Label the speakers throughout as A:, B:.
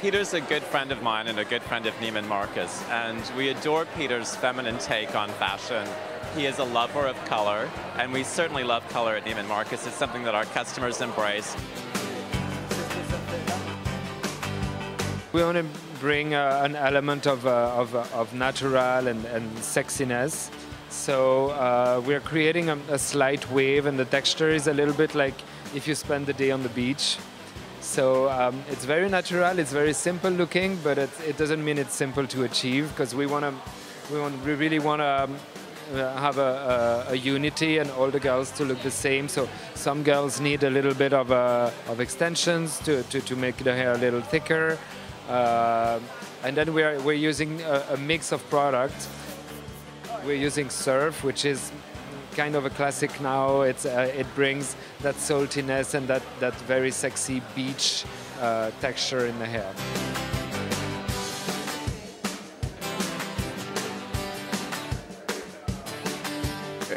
A: Peter's a good friend of mine and a good friend of Neiman Marcus, and we adore Peter's feminine take on fashion. He is a lover of color, and we certainly love color at Neiman Marcus. It's something that our customers embrace.
B: We want to bring an element of natural and sexiness. So we're creating a slight wave, and the texture is a little bit like if you spend the day on the beach. So it's very natural, it's very simple looking, but it doesn't mean it's simple to achieve, because we really want to have a unity and all the girls to look the same. So some girls need a little bit of extensions to make the hair a little thicker. And then we're using a mix of products. We're using Surf, which is kind of a classic now. It brings that saltiness and that very sexy beach texture in the hair.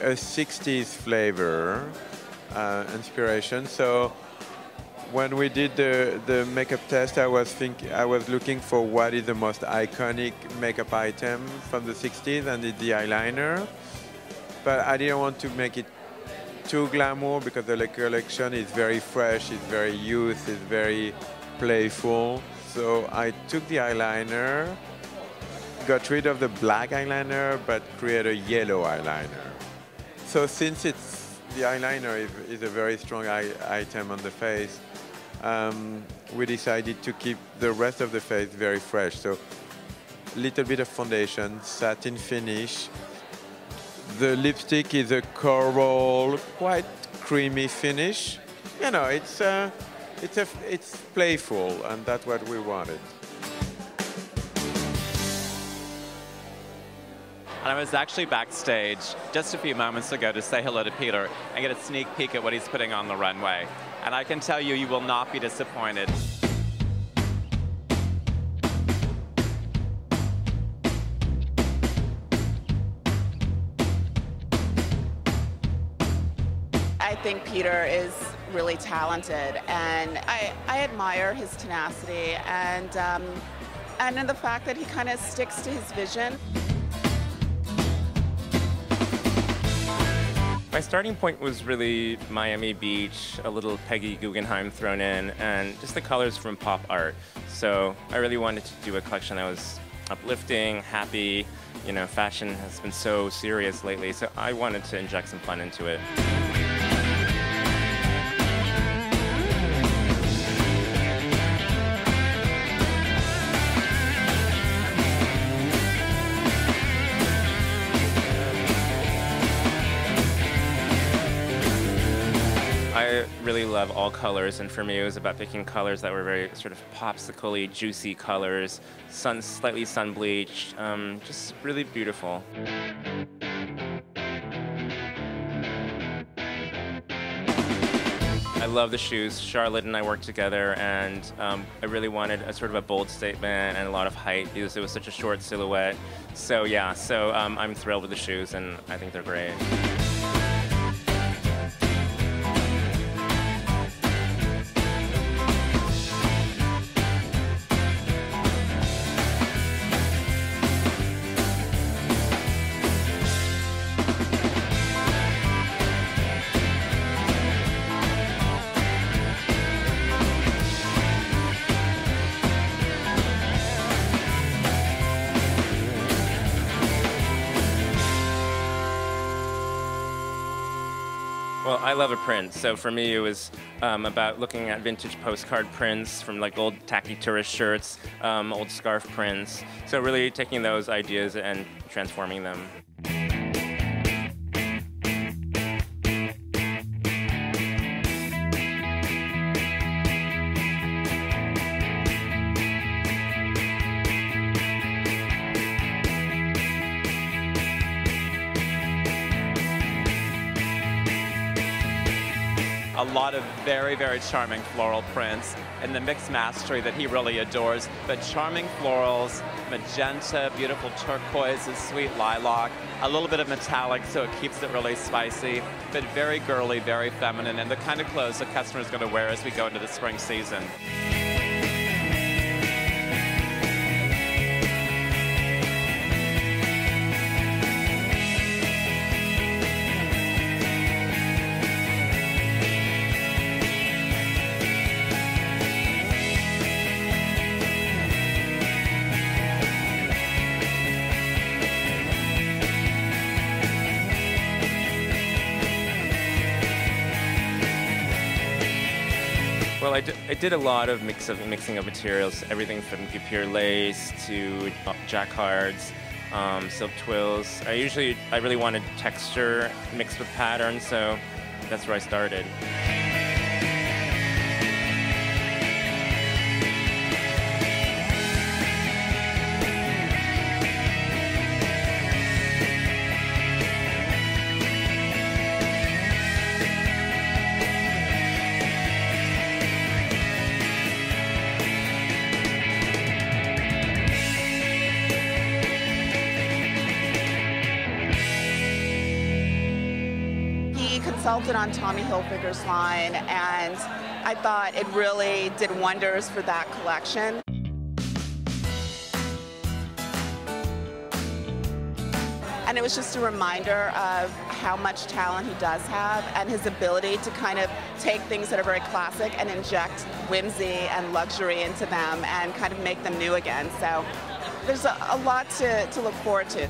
C: A 60s flavor inspiration. So when we did the makeup test, I was looking for what is the most iconic makeup item from the 60s, and it's the eyeliner. But I didn't want to make it too glamour, because the collection is very fresh, it's very youth, it's very playful. So I took the eyeliner, got rid of the black eyeliner, but created a yellow eyeliner. So since the eyeliner is a very strong item on the face, we decided to keep the rest of the face very fresh. So a little bit of foundation, satin finish. The lipstick is a coral, quite creamy finish. You know, it's playful, and that's what we wanted.
A: And I was actually backstage just a few moments ago to say hello to Peter and get a sneak peek at what he's putting on the runway. And I can tell you, you will not be disappointed.
D: I think Peter is really talented, and I admire his tenacity and in the fact that he kind of sticks to his vision.
E: My starting point was really Miami Beach, a little Peggy Guggenheim thrown in, and just the colors from pop art. So I really wanted to do a collection that was uplifting, happy. You know, fashion has been so serious lately, so I wanted to inject some fun into it. I really love all colors, and for me it was about picking colors that were very sort of popsicle-y, juicy colors, slightly sun-bleached, just really beautiful. I love the shoes. Charlotte and I worked together, and I really wanted a sort of a bold statement and a lot of height because it was such a short silhouette. So yeah, I'm thrilled with the shoes, and I think they're great. Well, I love a print, so for me it was about looking at vintage postcard prints from like old tacky tourist shirts, old scarf prints. So really taking those ideas and transforming them.
A: A lot of very, very charming floral prints and the mixed mastery that he really adores. But charming florals, magenta, beautiful turquoises, sweet lilac, a little bit of metallic so it keeps it really spicy, but very girly, very feminine, and the kind of clothes the customer is going to wear as we go into the spring season.
E: I did a lot of mixing of materials, everything from pure lace to jacquards, silk twills. I really wanted texture mixed with pattern, so that's where I started.
D: Consulted on Tommy Hilfiger's line, and I thought it really did wonders for that collection. And it was just a reminder of how much talent he does have and his ability to kind of take things that are very classic and inject whimsy and luxury into them and kind of make them new again. So there's a lot to look forward to.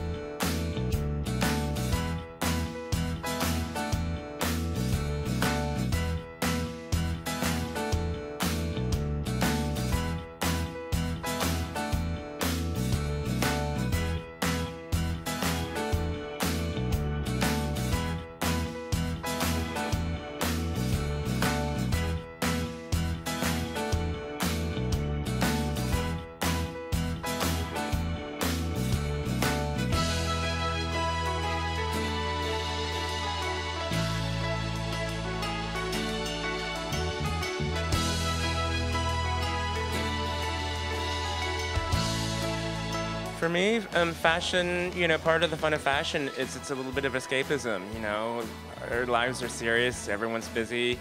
E: For me, fashion, part of the fun of fashion is it's a little bit of escapism, Our lives are serious, everyone's busy.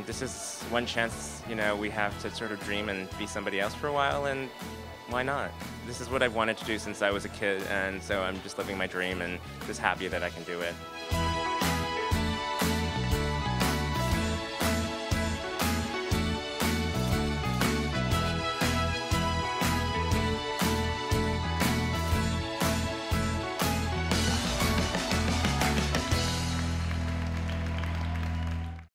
E: This is one chance, we have to sort of dream and be somebody else for a while, and why not? This is what I've wanted to do since I was a kid, and so I'm just living my dream and just happy that I can do it.